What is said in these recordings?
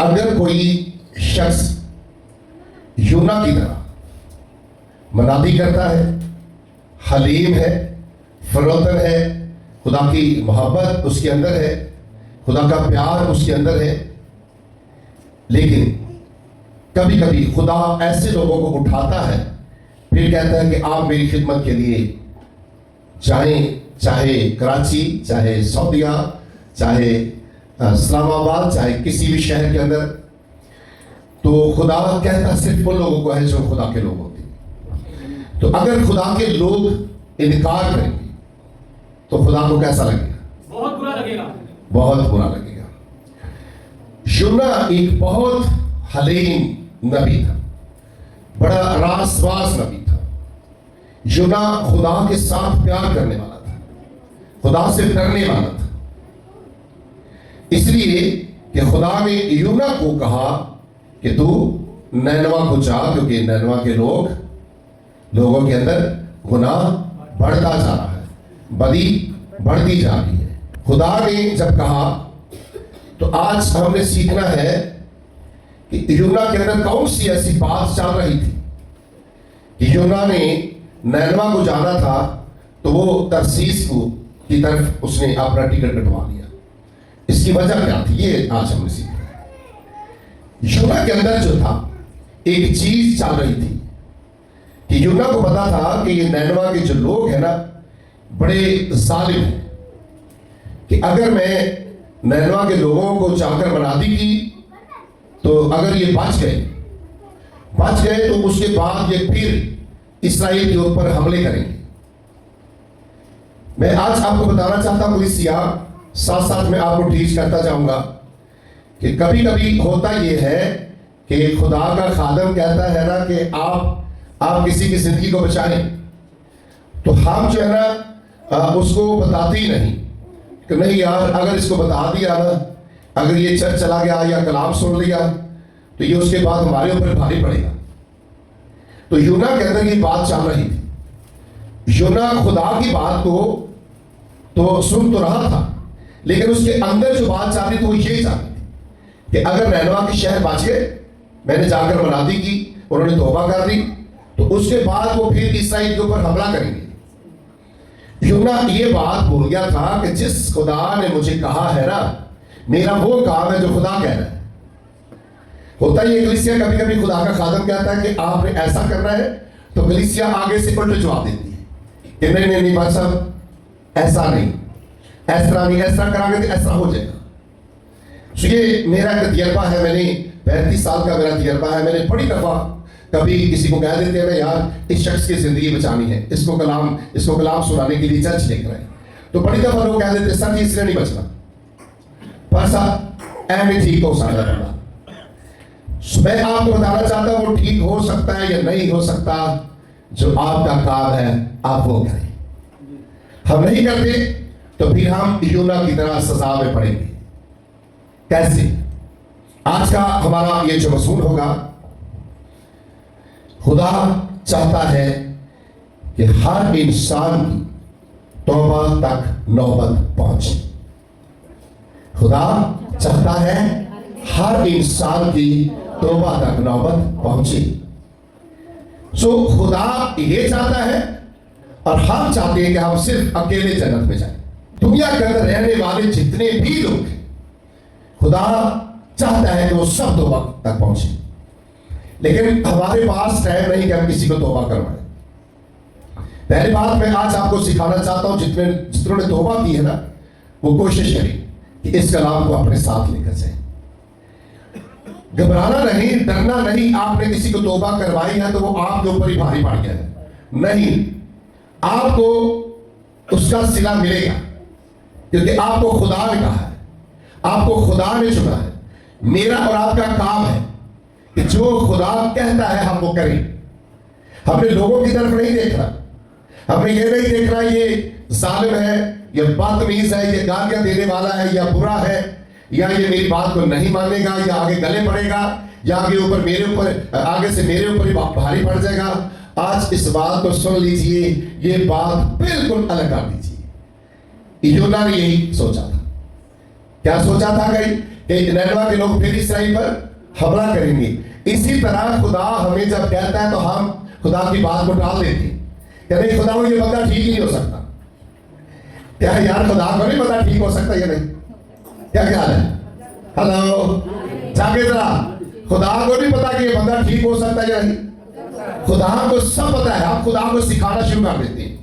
अगर कोई शख्स यूना की तरह मनादी करता है, हलीम है, फरोतन है, खुदा की मोहब्बत उसके अंदर है, खुदा का प्यार उसके अंदर है, लेकिन कभी कभी खुदा ऐसे लोगों को उठाता है, फिर कहता है कि आप मेरी खिदमत के लिए जाएं, चाहे कराची, चाहे सऊदीया, चाहे इस्लामाबाद, चाहे किसी भी शहर के अंदर। तो खुदा कहता सिर्फ उन लोगों को है जो खुदा के लोग होते हैं। तो अगर खुदा के लोग इनकार करेंगे तो खुदा को कैसा लगेगा? बहुत बुरा लगेगा, बहुत बुरा लगेगा। यूना एक बहुत हलीम नबी था, बड़ा रासवास नबी था। यूना खुदा के साथ प्यार करने वाला था, खुदा से डरने वाला था। इसलिए कि खुदा ने यूना को कहा कि तू नैनवा को जा, क्योंकि नैनवा के लोगों के अंदर गुनाह बढ़ता जा रहा है, बदी बढ़ती जा रही है। खुदा ने जब कहा तो आज हमने सीखना है कि यूना के अंदर कौन सी ऐसी बात चल रही थी कि यूना ने नैनवा को जाना था तो वो तरसीस को की तरफ उसने अपना टिकट कटवा लिया। इसकी वजह क्या थी, ये आज हमने सीखा है। यूना के अंदर जो था एक चीज चल रही थी कि यूना को पता था कि ये नैनवा के जो लोग हैं ना बड़े जालिम हैं, कि अगर मैं नैनवा के लोगों को जाकर मनादी की तो अगर ये बच गए तो उसके बाद ये फिर इसराइल के ऊपर हमले करेंगे। मैं आज आपको बताना चाहता हूं, कलीसिया, साथ साथ में आपको टीच करता जाऊंगा कि कभी कभी होता ये है कि खुदा का खादम कहता है ना कि आप किसी की जिंदगी को बचाएं, तो हम जो है ना उसको बताते ही नहीं कि नहीं यार, अगर इसको बता दिया ना, अगर ये चर्च चला गया या कलाम सुन लिया तो ये उसके बाद हमारे ऊपर भारी पड़ेगा। तो यूना के अंदर ये बात चल रही थी। यूना खुदा की बात को तो सुन तो रहा था, लेकिन उसके अंदर जो बात चाह रही थी वो ये चाहती थी कि अगर नैनवा के शहर बच गए, मैंने जाकर मनादी की, उन्होंने तौबा कर ली, तो उसके बाद वो फिर इसराइल के ऊपर हमला करेंगे। यूना ये बात भूल गया था कि जिस खुदा ने मुझे कहा है ना, मेरा वो काम है जो खुदा कह रहा है। होता ही कलीसिया कभी कभी खुदा का खादम कहता है कि आपने ऐसा करना है, तो कलीसिया आगे से उल्टे जवाब देती है कि नहीं नहीं भाई साहब, ऐसा नहीं, ऐसा नहीं, ऐसा करांगे तो ऐसा हो जाएगा। तो ये मेरा एक तजर्बा है, मैंने 35 साल का मेरा तजर्बा है। मैंने बड़ी दफा कभी किसी को कह देते हैं यार इस शख्स की जिंदगी बचानी है, इसको कलाम सुनाने के लिए चर्च लेकर आए, तो बड़ी दफा लोग कह देते सर इसलिए नहीं बचना, पर सर ऐसे ठीक हो सकता है। मैं आपको बताना चाहता हूं वो ठीक हो सकता है या नहीं हो सकता, जो आपका काम है आप वो करें। हम नहीं करते तो फिर हम यूना की तरह सजा में पड़ेंगे। कैसे? आज का हमारा ये जो मज़मून होगा, खुदा चाहता है कि हर इंसान की तौबा तक नौबत पहुंचे। खुदा चाहता है हर इंसान की तौबा तक नौबत पहुंचे। सो खुदा ये चाहता है और हम चाहते हैं कि हम सिर्फ अकेले जन्नत में जाएं। दुनिया के अंदर रहने वाले जितने भी लोग हैं, खुदा चाहता है कि वो सब तौबा तक पहुंचे, लेकिन हमारे पास टाइम नहीं कि हम किसी को तौबा करवाएं। पहली बात मैं आज आपको सिखाना चाहता हूं, जितनों ने तौबा की है ना, वो कोशिश करें कि इस कलाम को अपने साथ लेकर जाए। घबराना नहीं, डरना नहीं। आपने किसी को तौबा करवाई है तो वो आपके ऊपर ही भारी पड़ गया है, नहीं, आपको उसका सिला मिलेगा, क्योंकि आपको खुदा ने कहा है, आपको खुदा ने चुना है। मेरा और आपका काम है कि जो खुदा कहता है हम वो करें। हमने लोगों की तरफ नहीं देखना, हमने ये नहीं देखना ये जालिम है, ये बदतमीज है, ये गालियां देने वाला है, या बुरा है, या ये मेरी बात को नहीं मानेगा, या आगे गले पड़ेगा, या आगे आगे से मेरे ऊपर ही भारी पड़ जाएगा। आज इस बात को सुन लीजिए, ये बात बिल्कुल अलग कर दीजिए। यूना ने यही सोचा था। क्या सोचा था कि नैनवा के लोग फिर इसराइल पर हमला करेंगे। इसी तरह खुदा हमें जब कहता है तो हम खुदा की बात को टाल देते हैं कि नहीं, खुदा को ये बंदा ठीक ही नहीं हो सकता। क्या यार, खुदा को नहीं पता ठीक हो सकता या नहीं? क्या ख्याल है? हेलो, जाके जरा, खुदा को नहीं पता कि ये बंदा ठीक हो सकता है या नहीं? खुदा को सब पता है। आप खुदा को सिखाना शुरू कर देते हैं।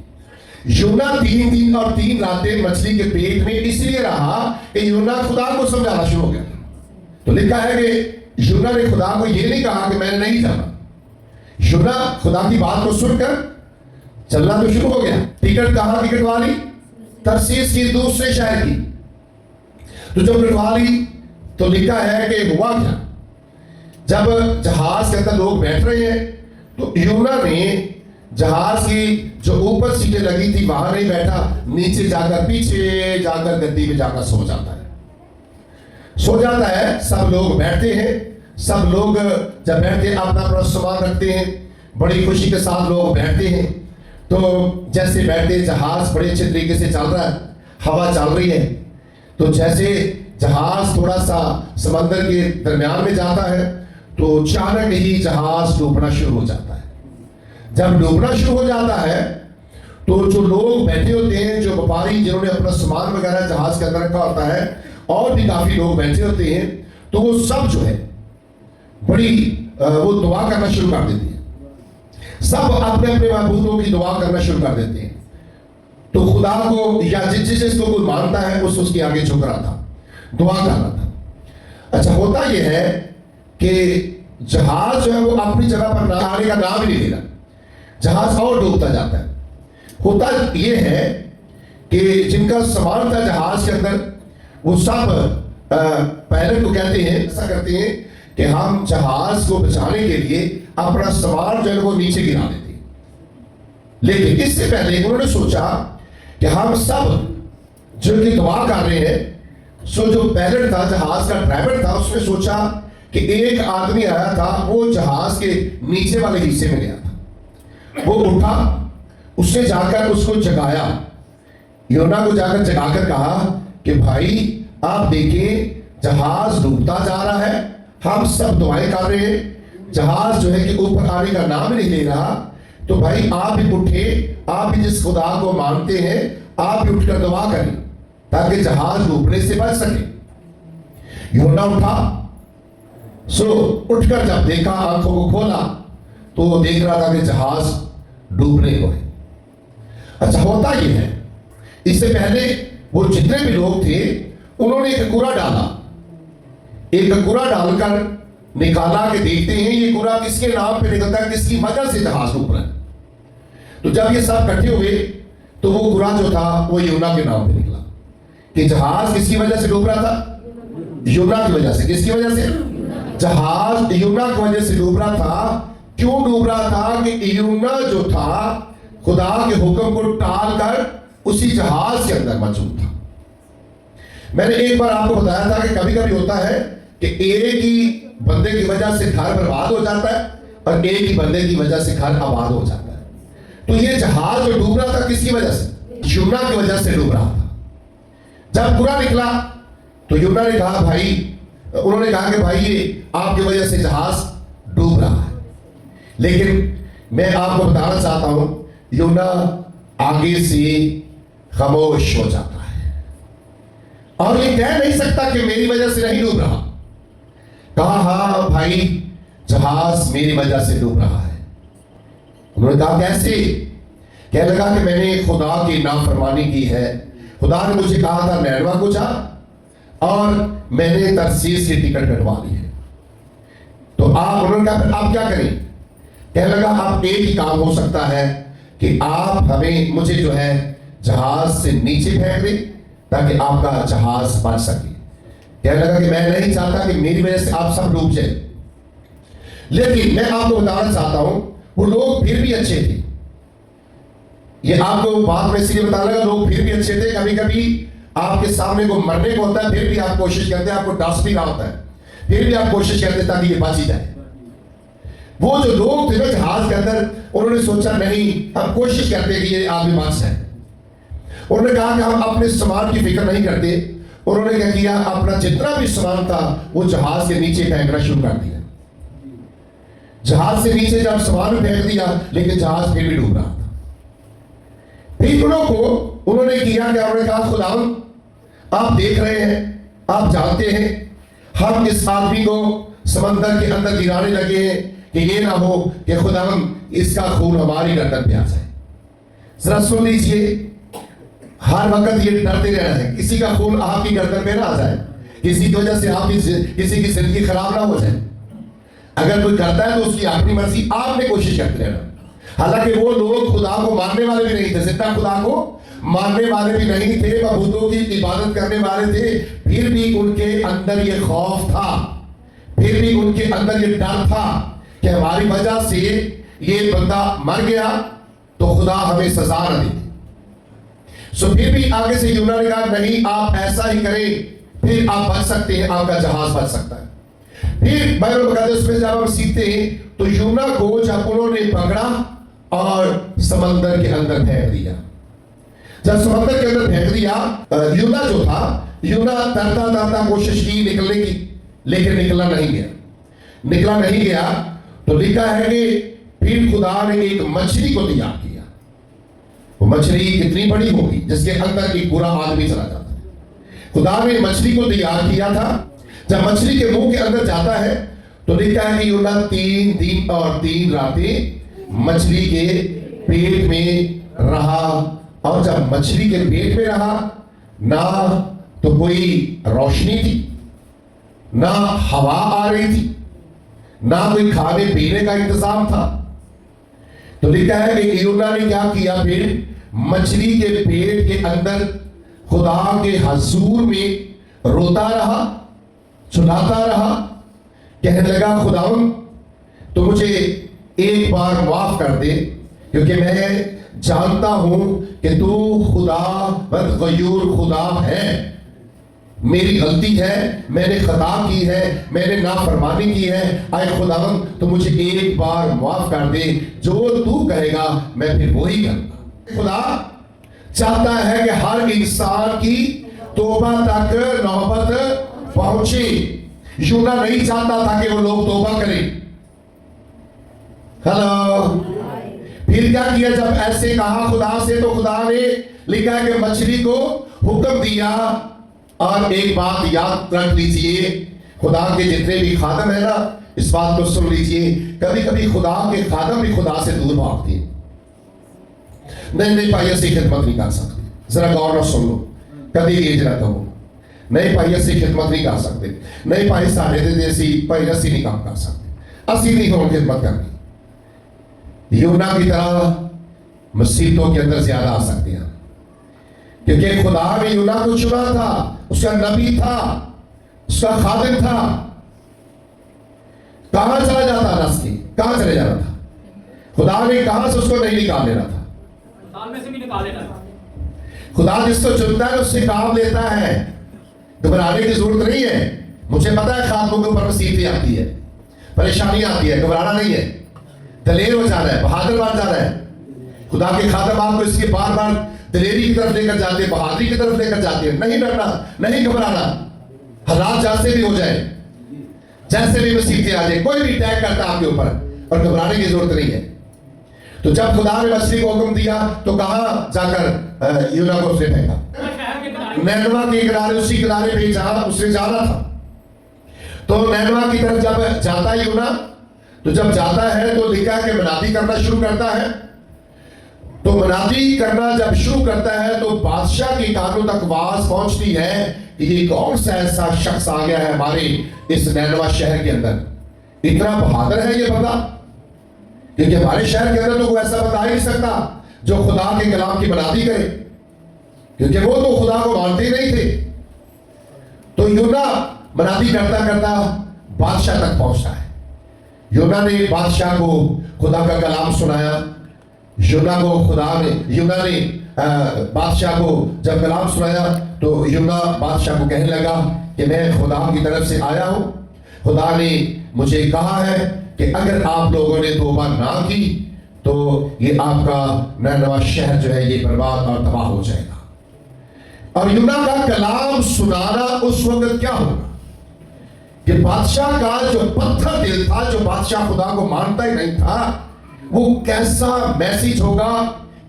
यूना 3 दिन और 3 रातें मछली के पेट में इसलिए रहा कि यूना खुदा को समझाना शुरू हो गया। तो लिखा है कि यूना ने खुदा को यह नहीं कहा कि मैंने नहीं जाना। यूना खुदा की बात को सुनकर चलना तो शुरू हो गया। टिकट कहां टिकट वाली? तरसीस की दूसरे शहर की। तो जब टिकट ली तो लिखा है कि हुआ क्या, जब जहाज के अंदर लोग बैठ रहे हैं तो यूना ने जहाज की जो ऊपर सीटें लगी थी वहां नहीं बैठा, नीचे जाकर पीछे जाकर गद्दी में जाकर सो जाता है। सब लोग बैठते हैं। सब लोग जब बैठते हैं अपना अपना सामान रखते हैं, बड़ी खुशी के साथ लोग बैठते हैं। तो जैसे बैठते जहाज बड़े अच्छे तरीके से चल रहा है, हवा चल रही है। तो जैसे जहाज थोड़ा सा समंदर के दरमियान में जाता है तो अचानक ही जहाज डूबना शुरू हो जाता है। जब डूबना शुरू हो जाता है तो जो लोग बैठे होते हैं, जो व्यापारी जिन्होंने अपना सामान वगैरह जहाज के अंदर रखा होता है, और भी काफी लोग बैठे होते हैं, तो वो सब जो है बड़ी वो दुआ करना शुरू कर देते हैं। सब अपने अपने महबूबों की दुआ करना शुरू कर देते हैं। तो खुदा को या जिसको कोई मानता है उसके आगे झुक रहा था, दुआ कर रहा था। अच्छा, होता यह है कि जहाज जो है वो अपनी जगह पर आने का नाम ही नहीं ले रहा, जहाज और डूबता जाता है। होता यह है कि जिनका सामान था जहाज के अंदर, वो सब पायलट को कहते हैं, ऐसा करते हैं कि हम जहाज को बचाने के लिए अपना सामान जो है वो नीचे गिरा देते हैं। लेकिन इससे पहले उन्होंने सोचा कि हम सब जो कि दुआ कर रहे हैं, सो जो पायलट था, जहाज का ड्राइवर था, उसने सोचा कि एक आदमी आया था, वो जहाज के नीचे वाले हिस्से में गया था। वो उठा, उसने जाकर उसको जगाया, योना को जाकर जगाकर कहा कि भाई आप देखिए जहाज डूबता जा रहा है, हम सब दुआएं कर रहे हैं, जहाज जो है कि ऊपर आने का नाम नहीं ले रहा। तो भाई आप भी उठे, आप भी जिस खुदा को मानते हैं आप भी उठकर दुआ करें ताकि जहाज डूबने से बच सके। योना उठा, सो उठकर जब देखा, आंखों को खोला तो वो देख रहा था कि जहाज डूबने को है। अच्छा, होता यह है, इससे पहले वो जितने भी लोग थे उन्होंने एक कूड़ा डाला, एक कूड़ा डालकर निकाला कि देखते हैं ये कूड़ा किसके नाम पे निकलता है, किसकी वजह से जहाज डूब रहा है। तो जब ये सब इकट्ठे हुए तो वो कूड़ा जो था वो यूना के नाम पे निकला कि जहाज किसकी वजह से डूब रहा था? यूना की वजह से। किसकी वजह से? जहाज यूना की वजह से डूब रहा था। क्यों डूब रहा था? कि यूना जो था खुदा के हुक्म को टाल कर उसी जहाज के अंदर मौजूद था। मैंने एक बार आपको बताया था कि कभी कभी होता है कि एक ही बंदे की वजह से घर बर्बाद हो जाता है और एक ही बंदे की वजह से घर आबाद हो जाता है। तो ये जहाज जो डूब रहा था किसकी वजह से? यूना की वजह से डूब रहा था। जब पूरा निकला तो यूना ने कहा भाई, उन्होंने कहा कि भाई ये आपकी वजह से जहाज डूब रहा है। लेकिन मैं आपको बताना चाहता हूं, यूना आगे से खामोश हो जाता है और ये कह नहीं सकता कि मेरी वजह से नहीं डूब रहा। कहा हाँ भाई, जहाज मेरी वजह से डूब रहा है। उन्होंने कहा कैसे? कहने लगा कि मैंने खुदा की नाफरमानी की है। खुदा ने मुझे कहा था नैनवा को जा, और मैंने तरसीस की टिकट कटवा ली है। तो आप, उन्होंने कहा आप क्या करें? कहने लगा आप एक ही काम हो सकता है कि आप हमें, मुझे जो है जहाज से नीचे फेंक दें ताकि आपका जहाज बच सके। कहने लगा कि मैं नहीं चाहता कि मेरी वजह से आप सब डूब जाए। लेकिन मैं आपको बताना चाहता हूं, वो लोग फिर भी अच्छे थे। ये आपको बात में इसलिए बताने लगा, लोग फिर भी अच्छे थे। कभी कभी आपके सामने को मरने को होता है, फिर भी आप कोशिश करते हैं, आपको डस भी रहा होता है, फिर भी आप कोशिश करते हैं ताकि ये बच ही जाए। वो जो लोग थे ना जहाज के अंदर, उन्होंने सोचा नहीं, हम कोशिश करते कि ये आदमी बच जाए। उन्होंने कहा कि हम अपने सामान की फिक्र नहीं करते, उन्होंने क्या किया, अपना जितना भी सामान था वो जहाज के नीचे फेंकना शुरू कर दिया। जहाज से नीचे जब सामान फेंक दिया, लेकिन जहाज फिर भी डूब रहा था। फिर उन्होंने किया क्या, उन्होंने कहा खुदावन आप देख रहे हैं, आप जानते हैं हम इस आदमी को समंदर के अंदर गिराने लगे हैं कि ये ना हो कि खुदावन इसका खून हमारी गर्दन पे आ जाए। जरा सुन लीजिए, हर वक्त ये डरते रहना है किसी का खून आपकी गर्दन पे ना आ जाए, किसी की वजह से आपकी किसी की जिंदगी खराब ना हो जाए। अगर कोई करता है तो उसकी अपनी मर्जी, आपने कोशिश करते रहना। हालांकि वो लोग खुदा को मानने वाले भी नहीं थे, जितना खुदा को मानने वाले भी नहीं थे, बबूतों की इबादत करने वाले थे, फिर भी उनके अंदर ये खौफ था, फिर भी उनके अंदर ये डर था कि हमारी वजह से ये बंदा मर गया तो खुदा हमें सजा न दे। सो फिर भी आगे से यूना ने कहा नहीं, आप ऐसा ही करें, फिर आप बच सकते हैं, आपका जहाज बच सकता है। फिर बाइबल मुकद्दस में जब हम सीखते हैं तो यूना को जब उन्होंने पकड़ा और समंदर के अंदर फेंक दिया, जब समंदर के अंदर फेंक दिया, यूना जो था, यूना तरता तरता कोशिश की निकलने की, लेकिन निकला नहीं गया। तो लिखा है कि फिर खुदा ने एक मछली को तैयार किया। वो मछली कितनी बड़ी होगी जिसके अंदर एक बुरा आदमी चला जाता है। खुदा ने मछली को तैयार किया था। जब मछली के मुंह के अंदर जाता है तो लिखा है कि यूना 3 दिन और 3 रातें मछली के पेट में रहा। और जब मछली के पेट में रहा, ना तो कोई रोशनी थी, ना हवा आ रही थी, ना कोई खाने पीने का इंतजाम था। तो लिखा है कि यूना ने क्या किया, फिर मछली के पेट के अंदर खुदा के हजूर में रोता रहा, सुनाता रहा, कहने लगा खुदावन तो मुझे एक बार माफ कर दे, क्योंकि मैं जानता हूं कि तू खुदा बद गयूर खुदा है। मेरी गलती है, मैंने खता की है, मैंने नाफरमानी की है। आए खुदावन तो मुझे एक बार माफ कर दे, जो तू कहेगा मैं फिर वही करूंगा। खुदा चाहता है कि हर इंसान की तौबा तक नौबत पहुंचे। यूना नहीं चाहता था कि वो लोग तौबा करें। हेलो, फिर क्या किया, जब ऐसे कहा खुदा से तो खुदा ने लिखा कि मछली को हुक्म दिया। और एक बात याद रख लीजिए, खुदा के जितने भी खादम है ना, इस बात को सुन लीजिए, कभी कभी खुदा के खादम भी खुदा से दूर भागते हैं। नहीं भाई ऐसी खिदमत नहीं कर सकते, जरा गौर और सुन लो, कभी भी जरा कहो नहीं भाई ऐसी खिदमत नहीं कर सकते, नहीं भाई साढ़े जैसी भाई ऐसी नहीं काम कर सकते, असी नहीं हो खिदमत करनी। यूना की तरह मुसीबतों के अंदर ज्यादा आ सकते हैं, क्योंकि खुदा ने यूना को चुना था, उसका नबी था, उसका खादिम था। कहां चला जाता नस के, कहां चले जाना था, खुदा ने कहां से उसको नहीं निकाल लेना था, में से भी निकाल लेना था। खुदा जिसको चुनता है उससे काम लेता है, घबराने की जरूरत नहीं है। मुझे पता है खातों के ऊपर मुसीबतें आती है, परेशानी आती है, घबराना नहीं है, दलेर हो जाना है, बहादुर बन जाना है। खुदा के खादम आपको इसके बार बार दलेरी की तरफ लेकर जाते हैं, बहादुरी की तरफ लेकर जाते हैं। नहीं डरना, नहीं घबराना, हालात जैसे भी हो जाए, जैसे भी मुसीबतें आ जाए, कोई भी अटैक करता है आपके ऊपर, और घबराने की जरूरत नहीं है। तो जब खुदा ने मछली को हुक्म दिया तो कहां जाकर यूना को उसने फेंका, नैनवा के किनारे, उसी किनारे पे जहां उसने जाना था। तो नैनवा की तरफ जब जाता है यूना, तो जब जाता है तो लिखा है कि मनादी करना शुरू करता है। तो मनादी करना जब शुरू करता है तो बादशाह के कानों तक आवाज पहुंचती है कि ये कौन सा ऐसा शख्स आ गया है हमारे इस नैनवा शहर के अंदर, इतना बहादुर है ये बंदा, क्योंकि हमारे शहर के अंदर तो कोई ऐसा बता ही नहीं सकता जो खुदा के कलाम की मनादी करे, क्योंकि वो तो खुदा को मानते ही नहीं थे। तो यूना मनादी करता करता बादशाह तक पहुंचता है। यूना ने बादशाह को खुदा का कलाम सुनाया। यूना ने बादशाह को जब कलाम सुनाया तो यूना बादशाह को कहने लगा कि मैं खुदा की तरफ से आया हूं, खुदा ने मुझे कहा है कि अगर आप लोगों ने तौबा ना की तो ये आपका नैनवा शहर जो है ये बर्बाद और तबाह हो जाएगा। और यूना का कलाम सुनाना उस वक्त क्या होगा कि बादशाह का जो पत्थर दिल था, जो बादशाह खुदा को मानता ही नहीं था, वो कैसा मैसेज होगा,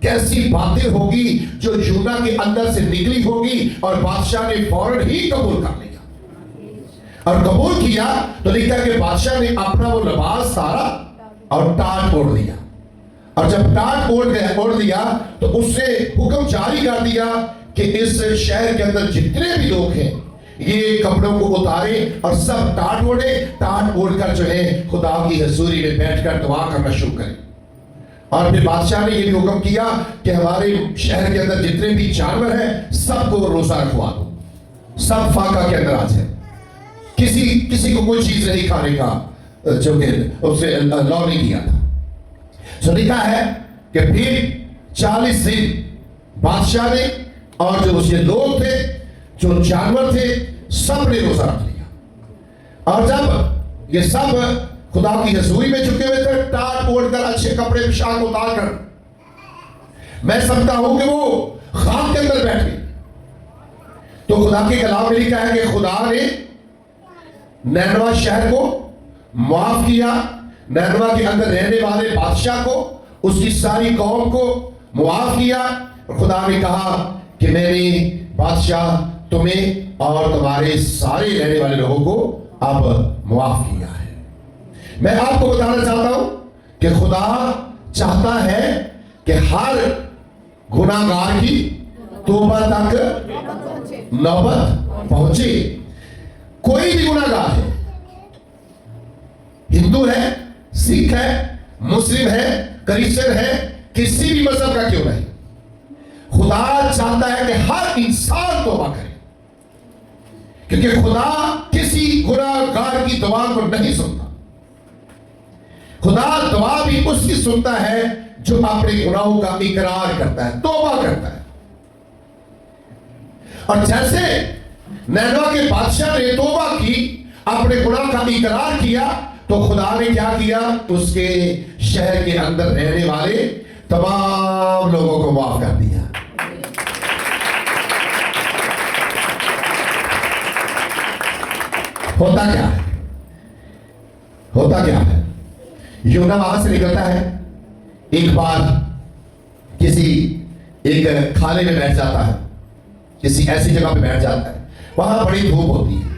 कैसी बातें होगी जो यूना के अंदर से निकली होगी। और बादशाह ने फौरन ही कबूल कर लिया, और कबूल किया तो लिखा कि बादशाह ने अपना वो लिबास सारा और टाट ओढ़ दिया। और जब टाट ओढ़ दिया तो उसने हुक्म जारी कर दिया कि इस शहर के अंदर जितने भी लोग हैं ये कपड़ों को उतारे और सब टाट ओढ़े, टाट ओढ़कर जो है खुदा की हजूरी में बैठकर दुआ करना शुरू करें। और फिर बादशाह ने ये भी हुक्म किया कि हमारे शहर के अंदर जितने भी जानवर हैं सबको रोजा रखवा दो, सब फाका के अंदर आ जाए, किसी को कोई चीज नहीं खाने का जो कि उससे लॉ नहीं किया था। सो लिखा है कि फिर 40 दिन बादशाह ने और जो उसके लोग थे, जो जानवर थे, सब ने रोजा रख लिया। और जब ये सब खुदा की हजूरी में चुके हुए थे, टाट ओढ़कर अच्छे कपड़े पोशाक उतार कर, मैं समझता हूं कि वो खाक के अंदर बैठ गए। तो खुदा के कलाम में लिखा है कि खुदा ने नैनवा शहर को माफ किया, नैनवा के अंदर रहने वाले बादशाह को, उसकी सारी कौम को मुआफ किया। और खुदा ने कहा कि मैंने बादशाह तुम्हें और तुम्हारे सारे रहने वाले लोगों को अब मुआफ किया है। मैं आपको बताना चाहता हूं कि खुदा चाहता है कि हर गुनाहगार की तौबा तक नौबत पहुंचे। कोई भी गुनाहगार है, हिंदू है, सिख है, मुस्लिम है, क्रिश्चियन है, किसी भी मजहब का क्यों नहीं, खुदा चाहता है कि हर इंसान तौबा करे, क्योंकि खुदा किसी गुनाहगार की दुआ को नहीं सुनता। खुदा दुआ भी उसकी सुनता है जो अपने गुनाहों का इकरार करता है, तौबा करता है। और जैसे नैनवा के बादशाह ने तौबा की, अपने गुनाह का इकरार किया, तो खुदा ने क्या किया, उसके शहर के अंदर रहने वाले तमाम लोगों को माफ कर दिया। होता क्या है, होता क्या है, यूना वहां से निकलता है, एक बार किसी एक खाने में बैठ जाता है, किसी ऐसी जगह पे बैठ जाता है, वहां बड़ी धूप होती है।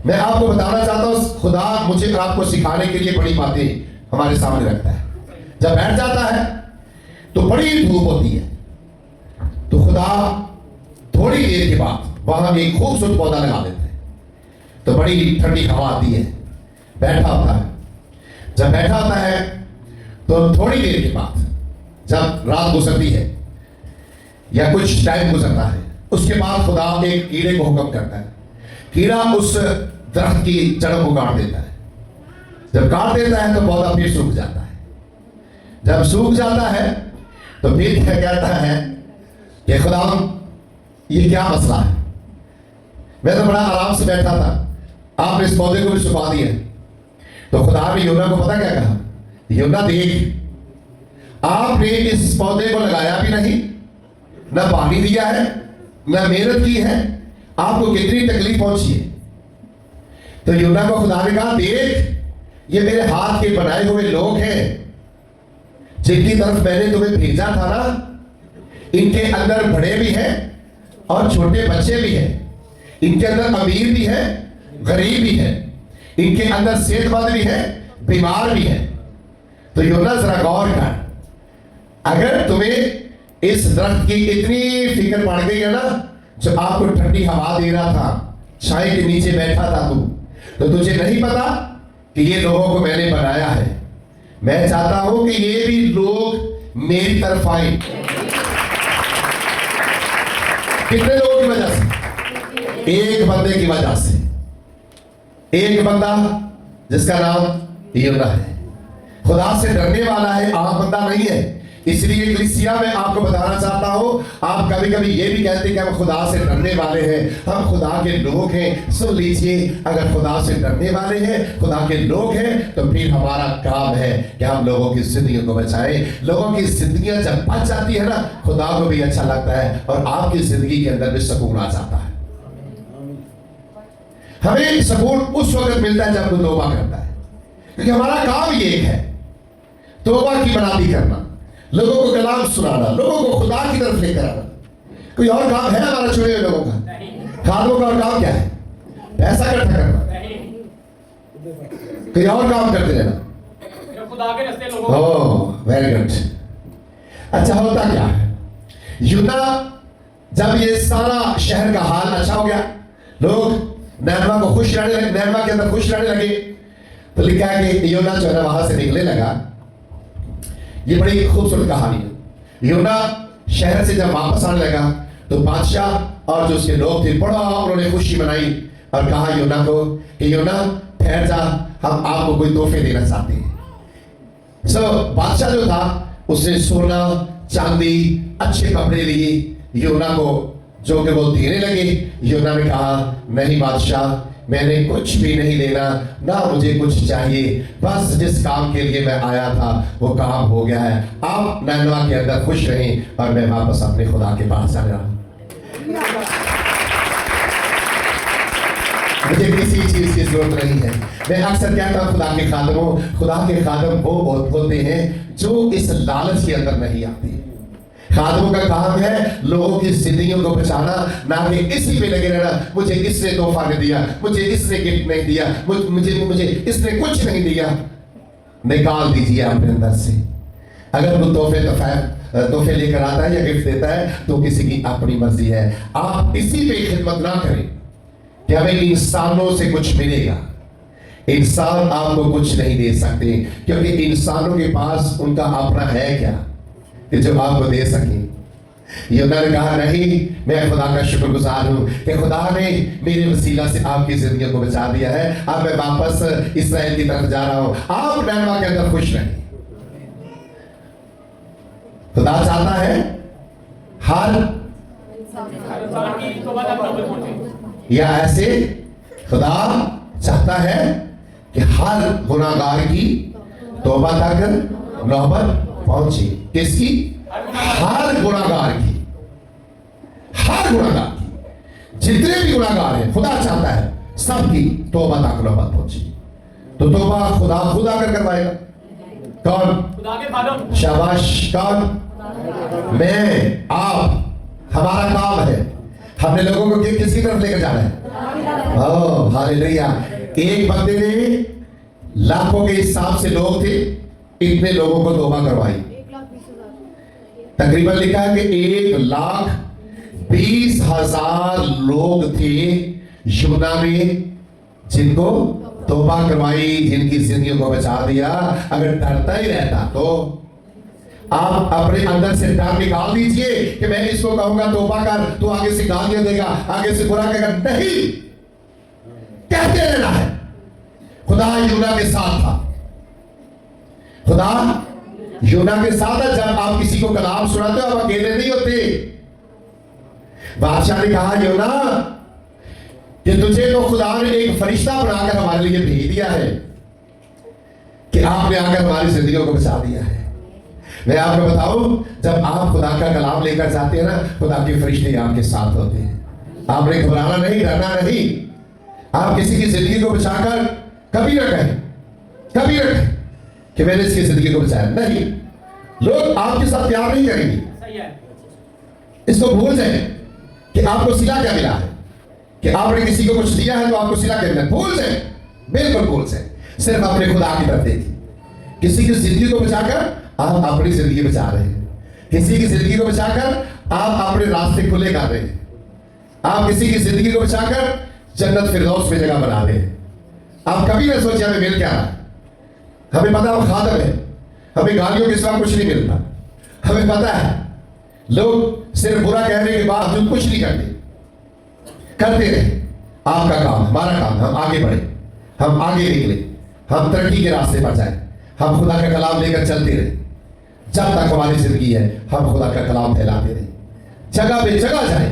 मैं आपको बताना चाहता हूं, खुदा मुझे आपको सिखाने के लिए बड़ी बातें हमारे सामने रखता है। जब बैठ जाता है तो बड़ी धूप होती है, तो खुदा थोड़ी देर के बाद वहां एक खूबसूरत पौधा लगा देता है, तो बड़ी ठंडी हवा आती है, बैठा होता है। जब बैठा होता है तो थोड़ी देर के बाद जब रात गुजरती है या कुछ टाइम गुजरता है, उसके बाद खुदा एक कीड़े को हुक्म करता है, कीड़ा उस दरख्त की जड़ों को काट देता है। जब काट देता है तो पौधा फिर सूख जाता है। जब सूख जाता है तो फिर क्या कहता है कि खुदा ये क्या मसला है, मैं तो बड़ा आराम से बैठा था, आपने इस पौधे को भी सुखा दिया। तो खुदा ने यूना को पता क्या कहा, यूना देख, आपने इस पौधे को लगाया भी नहीं, ना पानी दिया है, ना मेहनत की है, आपको कितनी तकलीफ पहुंची है। तो यूना को खुदा ने कहा, देख ये मेरे हाथ के बनाए हुए लोग हैं जिनकी तरफ मैंने तुम्हें भेजा था ना, इनके अंदर बड़े भी हैं और छोटे बच्चे भी हैं, इनके अंदर अमीर भी है, गरीब भी है, इनके अंदर सेहतमंद भी है, बीमार भी है। तो यूना जरा गौर कर, अगर तुम्हें इस दरख्त की इतनी फिक्र पड़ गई है ना, जो आपको ठंडी हवा दे रहा था, छाए के नीचे बैठा था तू, तो तुझे नहीं पता कि ये लोगों को मैंने बनाया है। मैं चाहता हूं कि ये भी लोग मेरी तरफ आए। कितने लोगों की वजह से? एक बंदे की वजह से, एक बंदा जिसका नाम यूना है, खुदा से डरने वाला है, आम बंदा नहीं है, इसलिए कलीसिया में आपको बताना चाहता हूं, आप कभी कभी ये भी कहते हैं कि हम खुदा से डरने वाले हैं, हम खुदा के लोग हैं। सुन लीजिए, अगर खुदा से डरने वाले हैं, खुदा के लोग हैं, तो फिर हमारा काम है कि हम लोगों की जिंदगियों को बचाएं। लोगों की जिंदगियां जब बच जाती है ना, खुदा को भी अच्छा लगता है और आपकी जिंदगी के अंदर भी सुकून आ जाता है। हमें सुकून उस वक्त मिलता है जब कोई तौबा करता है, क्योंकि हमारा काम ये है तौबा की मनादी करना, लोगों को कलाम सुनाना, लोगों को खुदा की तरफ लेकर आना। कोई और काम है हमारा चुने हुए लोगों का? खादों का और काम क्या है? पैसा इकट्ठा करना। कोई और काम करते रहना, खुदा के रास्ते लोगों। Oh very good. अच्छा, होता क्या है, यूना जब ये सारा शहर का हाल अच्छा हो गया, लोग नैनवा को खुश रहने लगे, नैनवा के अंदर खुश रहने लगे, तो लिखा है कि यूना जो है वहां से निकलने लगा। ये बड़ी खूबसूरत कहानी है। यूना शहर से जब वापस आने लगा तो बादशाह और जो उसके लोग थे बड़ा उन्होंने खुशी मनाई और कहा यूना को कि यूना ठहर जा, हम आपको कोई तोहफे देना चाहते हैं। बादशाह जो था उसने सोना चांदी अच्छे कपड़े लिए यूना को, जो कि वो देने लगे। यूना ने कहा नहीं बादशाह, मैंने कुछ भी नहीं लेना, ना मुझे कुछ चाहिए, बस जिस काम के लिए मैं आया था वो काम हो गया है। आप नैनवा के अंदर खुश रहें और मैं वापस अपने खुदा के पास जा रहा हूं। मुझे किसी चीज की जरूरत नहीं है। मैं अक्सर कहता हूं खुदा के खादमों, खुदा के खादम वो होते हैं जो इस लालच के अंदर नहीं आते। खादमों का काम है लोगों की जिंदगियों को बचाना, ना कि इसी पे लगे रहना, मुझे इसने तोहफा नहीं दिया, मुझे इसने गिफ्ट नहीं दिया, मुझे इसने कुछ नहीं दिया। निकाल दीजिए अपने अंदर से। अगर वो तोहफे लेकर आता है या गिफ्ट देता है तो किसी की अपनी मर्जी है। आप इसी पे खिदमत ना करें कि हमें इंसानों से कुछ मिलेगा। इंसान आपको कुछ नहीं दे सकते, क्योंकि इंसानों के पास उनका अपना है क्या कि जो आपको दे सके। यूना ने कहा नहीं, मैं खुदा का शुक्रगुजार हूं कि खुदा ने मेरे वसीला से आपकी जिंदगी को बचा दिया है। अब मैं वापस इस्राएल की तरफ जा रहा हूं, आप नैनवा के अंदर खुश रहें। खुदा चाहता है हर या ऐसे खुदा चाहता है कि हर गुनाहगार की तौबा तक नौबत पहुंची। किसकी? हर गुनाहगार की, हर गुनाहगार की। जितने भी गुनाहगार हैं खुदा चाहता है सबकी तौबा तक नौबत पहुंची। तो तौबा खुदा कर करवाएगा। कौन? खुदा के खादम। शाबाश। कौन? मैं, आप। हमारा काम है हमने लोगों को किसकी तरफ लेकर जाना है? Oh hallelujah. एक बंदे ने लाखों के हिसाब से लोग थे, इतने लोगों को तौबा करवाई। तकरीबन लिखा है कि 1,20,000 लोग थे यूना में जिनको तौबा करवाई, जिनकी जिंदगियों को बचा दिया। अगर डरता ही रहता तो आप अपने अंदर से डर निकाल दीजिए कि मैं इसको कहूंगा तौबा कर, तो आगे से गालियां देगा, आगे से बुरा कहेगा। नहीं, कहते रहना है। खुदा यूना के साथ था। खुदा यूना के साथ है। जब आप किसी को कलाम सुनाते हो आप अकेले नहीं होते। बादशाह ने कहा यूना कि तुझे तो खुदा ने एक फरिश्ता बनाकर हमारे लिए भेज दिया है कि आपने आकर हमारी जिंदगियों को बचा दिया है। मैं आपको बताऊं, जब आप खुदा का कलाम लेकर जाते हैं ना, खुदा के फरिश्ते आपके साथ होते हैं। आपने घबराना नहीं, डरना नहीं। आप किसी की जिंदगी को बचाकर कभी ना कहें, कभी ना कहें कि मैंने इसकी जिंदगी को बचाया। नहीं, लोग आपके साथ प्यार नहीं करेंगे। इसको भूल जाए कि आपको सिला क्या मिला है, कि आपने किसी को कुछ दिया है तो आपको सिला क्या मिला। भूल जाए, बिल्कुल भूल जाए। सिर्फ अपने खुदा की तरफ देखिए। किसी की जिंदगी को बचाकर आप अपनी जिंदगी बचा रहे हैं। किसी की जिंदगी को बचाकर आप अपने रास्ते खुले कर रहे हैं। आप किसी की जिंदगी को बचाकर जन्नत फिरदौस में जगह बना रहे हैं। आप कभी ना सोचे हमें मिल क्या रहा है। हमें पता है खादम है, हमें गालियों के सिवा कुछ नहीं मिलता। हमें पता है लोग सिर्फ बुरा कहने के बाद जो कुछ नहीं करते रहे। आपका काम, हमारा काम, हम आगे बढ़े, हम आगे निकले, हम तरक्की के रास्ते पर जाए, हम खुदा का कलाम लेकर चलते रहे। जब तक हमारी जिंदगी है हम खुदा का कलाम फैलाते रहें, जगह पे जगह जाए,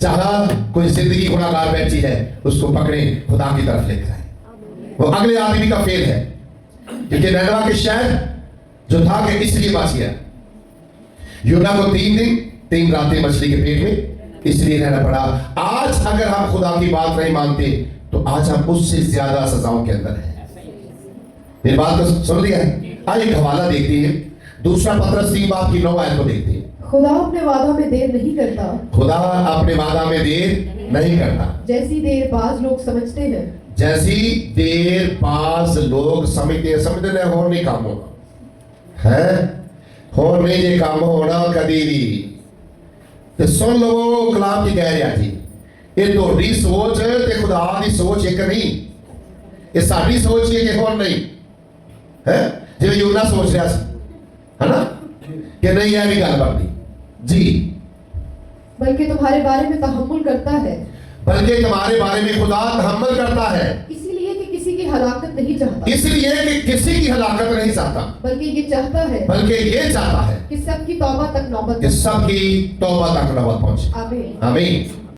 जहां कोई जिंदगी गुनाहगार बैठी है उसको पकड़े, खुदा की तरफ लेकर आए। वो अगले आदमी का फेल है, क्योंकि नैनवा के शहर जो था कि इसलिए बच गया, यूना को 3 दिन 3 रातें मछली के पेट में इसलिए रहना पड़ा। आज अगर हम खुदा की बात नहीं मानते तो आज हम उससे ज्यादा सजाओं के अंदर हैं। मेरी बात को सुन लिया है? आज एक हवाला देखते हैं, दूसरा पत्रस 3 बाब की 9 आयत को देखते हैं। खुदा अपने वादा में देर नहीं करता, खुदा अपने वादा में देर नहीं करता, जैसी देर बाज लोग समझते हैं। जैसी देर बाज लोग समझते हैं हो नहीं काम होना है, हो नहीं ये काम होना कदी भी। तो सुन लो कलाम की कह रहा थी, ये तोड़ी सोच ते खुदा दी सोच एक नहीं, ये साडी सोच है कि होर नहीं है, जिवें यूना सोच रहा है ना कि नहीं है भी गल बनती जी, बल्कि तुम्हारे बारे में तहम्मुल करता है, बल्कि तुम्हारे बारे में खुदा तहम्मुल करता है, इसलिए कि किसी की हलाकत नहीं चाहता, इसलिए कि किसी की हलाकत नहीं चाहता, बल्कि ये चाहता है बल्कि ये चाहता है कि सबकी तौबा तक नौबत कि सबकी तौबा तक नौबत पहुंचे। आमीन। आमीन।